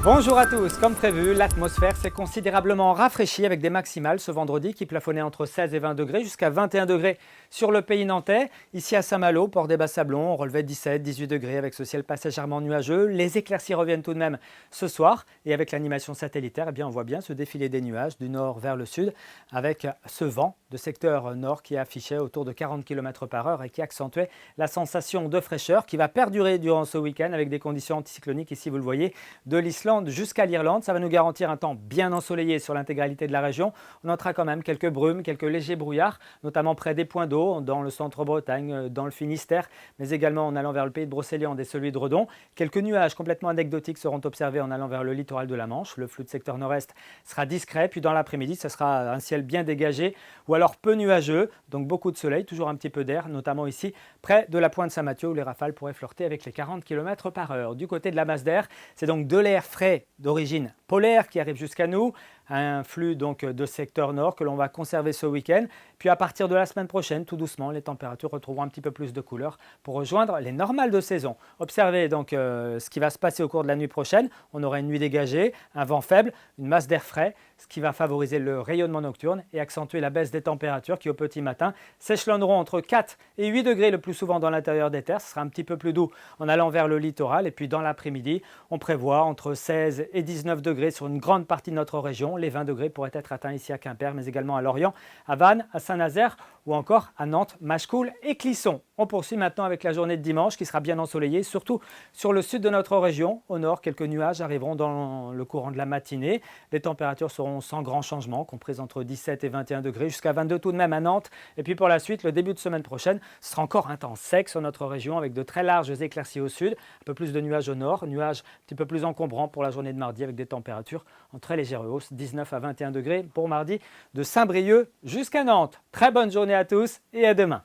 Bonjour à tous, comme prévu, l'atmosphère s'est considérablement rafraîchie avec des maximales ce vendredi qui plafonnaient entre 16 et 20 degrés jusqu'à 21 degrés sur le pays nantais. Ici à Saint-Malo, port des Bas-Sablons, on relevait 17-18 degrés avec ce ciel passagèrement nuageux. Les éclaircies reviennent tout de même ce soir et avec l'animation satellitaire, on voit bien se défiler des nuages du nord vers le sud avec ce vent de secteur nord qui affichait autour de 40 km/h et qui accentuait la sensation de fraîcheur qui va perdurer durant ce week-end avec des conditions anticycloniques ici vous le voyez de l'Islande jusqu'à l'Irlande. Ça va nous garantir un temps bien ensoleillé sur l'intégralité de la région. On notera quand même quelques brumes, quelques légers brouillards, notamment près des points d'eau, dans le centre-Bretagne, dans le Finistère, mais également en allant vers le pays de Brocéliande et celui de Redon. Quelques nuages complètement anecdotiques seront observés en allant vers le littoral de la Manche. Le flux de secteur nord-est sera discret, puis dans l'après-midi, ce sera un ciel bien dégagé ou alors peu nuageux, donc beaucoup de soleil, toujours un petit peu d'air, notamment ici près de la pointe Saint-Mathieu où les rafales pourraient flirter avec les 40 km/h. Du côté de la masse d'air, c'est donc de l'air frais d'origine polaire qui arrive jusqu'à nous, un flux donc de secteur nord que l'on va conserver ce week-end. Puis à partir de la semaine prochaine, tout doucement, les températures retrouveront un petit peu plus de couleur pour rejoindre les normales de saison. Observez donc ce qui va se passer au cours de la nuit prochaine. On aura une nuit dégagée, un vent faible, une masse d'air frais, ce qui va favoriser le rayonnement nocturne et accentuer la baisse des températures qui au petit matin s'échelonneront entre 4 et 8 degrés le plus souvent dans l'intérieur des terres. Ce sera un petit peu plus doux en allant vers le littoral et puis dans l'après-midi, on prévoit entre 16 et 19 degrés sur une grande partie de notre région. Les 20 degrés pourraient être atteints ici à Quimper, mais également à Lorient, à Vannes, à Saint-Nazaire ou encore à Nantes, Machecoul et Clisson. On poursuit maintenant avec la journée de dimanche qui sera bien ensoleillée, surtout sur le sud de notre région. Au nord, quelques nuages arriveront dans le courant de la matinée. Les températures seront sans grand changement, comprises entre 17 et 21 degrés, jusqu'à 22 tout de même à Nantes. Et puis pour la suite, le début de semaine prochaine, ce sera encore un temps sec sur notre région avec de très larges éclaircies au sud, un peu plus de nuages au nord, nuages un petit peu plus encombrants pour la journée de mardi avec des températures en très légère hausse, 19 à 21 degrés pour mardi de Saint-Brieuc jusqu'à Nantes. Très bonne journée à tous et à demain.